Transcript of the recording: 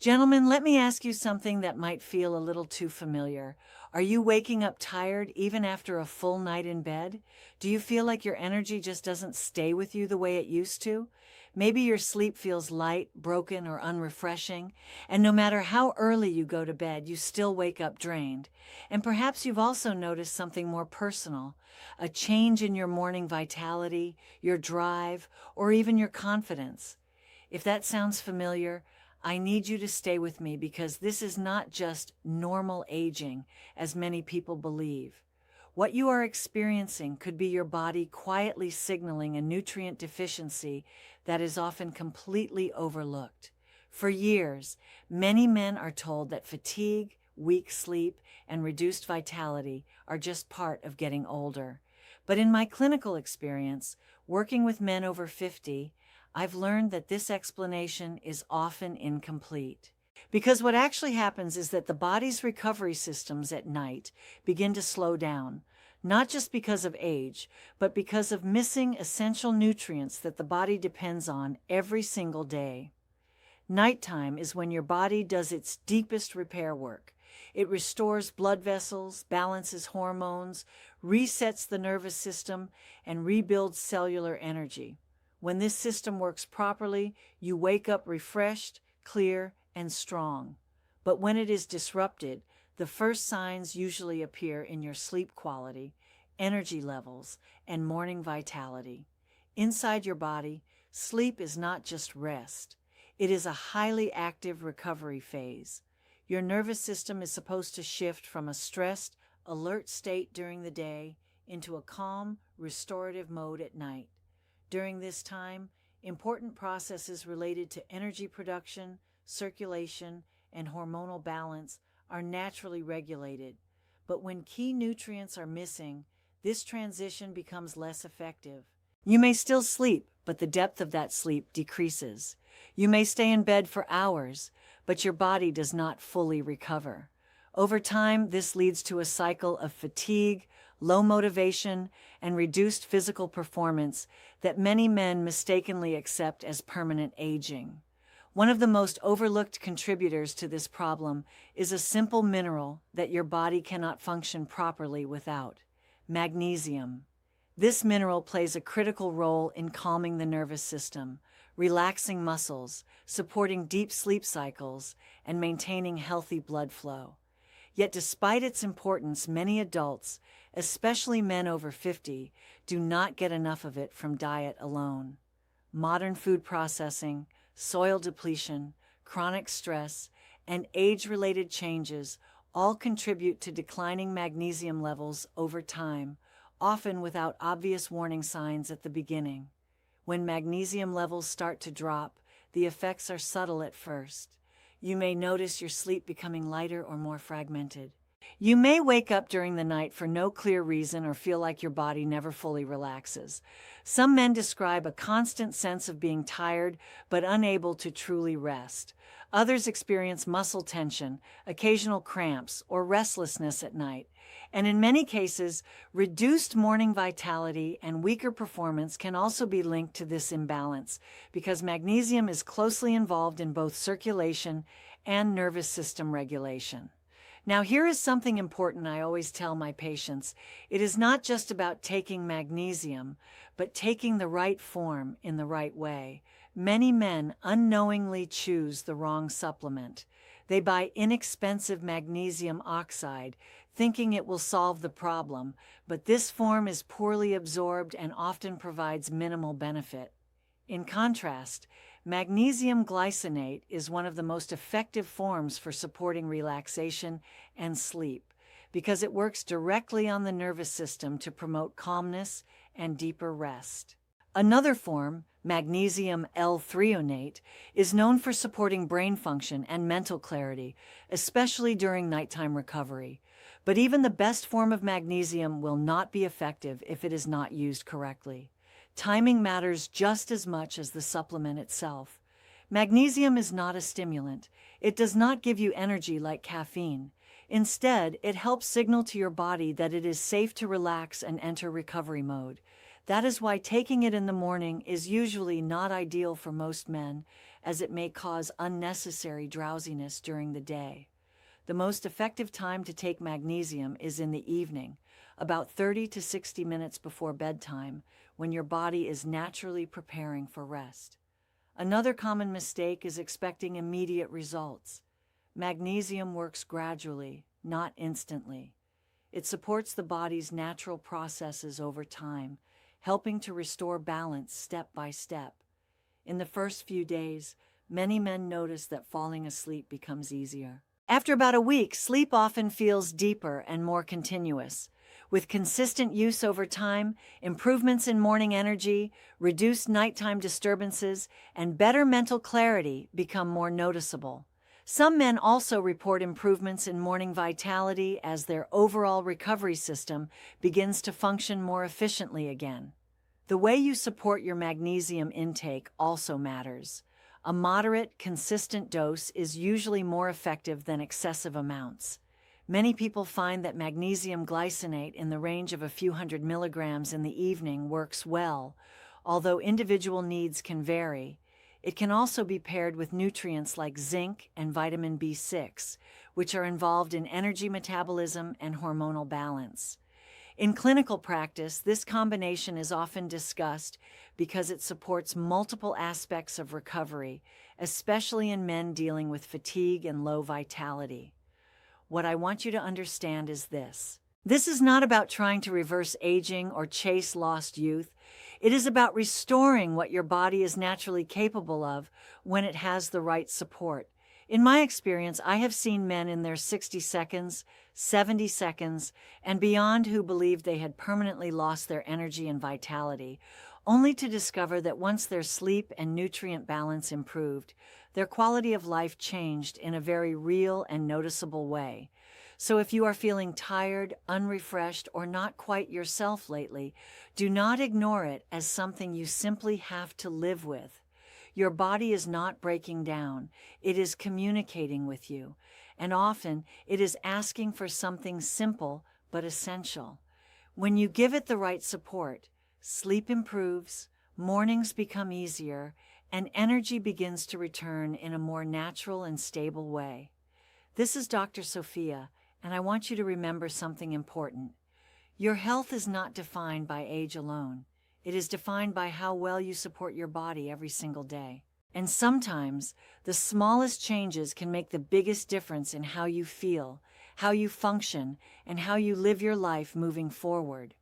Gentlemen, let me ask you something that might feel a little too familiar. Are you waking up tired even after a full night in bed? Do you feel like your energy just doesn't stay with you the way it used to? Maybe your sleep feels light, broken, or unrefreshing, and no matter how early you go to bed, you still wake up drained. And perhaps you've also noticed something more personal, a change in your morning vitality, your drive, or even your confidence. If that sounds familiar, I need you to stay with me because this is not just normal aging, as many people believe. What you are experiencing could be your body quietly signaling a nutrient deficiency that is often completely overlooked. For years, many men are told that fatigue, weak sleep, and reduced vitality are just part of getting older. But in my clinical experience, working with men over 50, I've learned that this explanation is often incomplete. Because what actually happens is that the body's recovery systems at night begin to slow down, not just because of age, but because of missing essential nutrients that the body depends on every single day. Nighttime is when your body does its deepest repair work. It restores blood vessels, balances hormones, resets the nervous system, and rebuilds cellular energy. When this system works properly, you wake up refreshed, clear, and strong. But when it is disrupted, the first signs usually appear in your sleep quality, energy levels, and morning vitality. Inside your body, sleep is not just rest. It is a highly active recovery phase. Your nervous system is supposed to shift from a stressed, alert state during the day into a calm, restorative mode at night. During this time, important processes related to energy production, circulation, and hormonal balance are naturally regulated. But when key nutrients are missing, this transition becomes less effective. You may still sleep, but the depth of that sleep decreases. You may stay in bed for hours, but your body does not fully recover. Over time, this leads to a cycle of fatigue, low motivation, and reduced physical performance that many men mistakenly accept as permanent aging. One of the most overlooked contributors to this problem is a simple mineral that your body cannot function properly without: magnesium. This mineral plays a critical role in calming the nervous system, relaxing muscles, supporting deep sleep cycles, and maintaining healthy blood flow. Yet despite its importance, many adults, especially men over 50, do not get enough of it from diet alone. Modern food processing, soil depletion, chronic stress, and age-related changes all contribute to declining magnesium levels over time, often without obvious warning signs at the beginning. When magnesium levels start to drop, the effects are subtle at first. You may notice your sleep becoming lighter or more fragmented. You may wake up during the night for no clear reason or feel like your body never fully relaxes. Some men describe a constant sense of being tired but unable to truly rest. Others experience muscle tension, occasional cramps, or restlessness at night. And in many cases, reduced morning vitality and weaker performance can also be linked to this imbalance because magnesium is closely involved in both circulation and nervous system regulation. Now, here is something important I always tell my patients. It is not just about taking magnesium, but taking the right form in the right way. Many men unknowingly choose the wrong supplement. They buy inexpensive magnesium oxide, thinking it will solve the problem, but this form is poorly absorbed and often provides minimal benefit. In contrast, magnesium glycinate is one of the most effective forms for supporting relaxation and sleep because it works directly on the nervous system to promote calmness and deeper rest. Another form, magnesium L-threonate, is known for supporting brain function and mental clarity, especially during nighttime recovery. But even the best form of magnesium will not be effective if it is not used correctly. Timing matters just as much as the supplement itself. Magnesium is not a stimulant. It does not give you energy like caffeine. Instead, it helps signal to your body that it is safe to relax and enter recovery mode. That is why taking it in the morning is usually not ideal for most men, as it may cause unnecessary drowsiness during the day. The most effective time to take magnesium is in the evening, about 30 to 60 minutes before bedtime, when your body is naturally preparing for rest. Another common mistake is expecting immediate results. Magnesium works gradually, not instantly. It supports the body's natural processes over time, helping to restore balance step by step. In the first few days, many men notice that falling asleep becomes easier. After about a week, sleep often feels deeper and more continuous. With consistent use over time, improvements in morning energy, reduced nighttime disturbances, and better mental clarity become more noticeable. Some men also report improvements in morning vitality as their overall recovery system begins to function more efficiently again. The way you support your magnesium intake also matters. A moderate, consistent dose is usually more effective than excessive amounts. Many people find that magnesium glycinate in the range of a few hundred milligrams in the evening works well, although individual needs can vary. It can also be paired with nutrients like zinc and vitamin B6, which are involved in energy metabolism and hormonal balance. In clinical practice, this combination is often discussed because it supports multiple aspects of recovery, especially in men dealing with fatigue and low vitality. What I want you to understand is this. This is not about trying to reverse aging or chase lost youth. It is about restoring what your body is naturally capable of when it has the right support. In my experience, I have seen men in their 60 seconds, 70 seconds, and beyond who believed they had permanently lost their energy and vitality, only to discover that once their sleep and nutrient balance improved, their quality of life changed in a very real and noticeable way. So if you are feeling tired, unrefreshed, or not quite yourself lately, do not ignore it as something you simply have to live with. Your body is not breaking down. It is communicating with you, and often it is asking for something simple but essential. When you give it the right support, sleep improves, mornings become easier, and energy begins to return in a more natural and stable way. This is Dr. Sofia, and I want you to remember something important. Your health is not defined by age alone. It is defined by how well you support your body every single day. And sometimes, the smallest changes can make the biggest difference in how you feel, how you function, and how you live your life moving forward.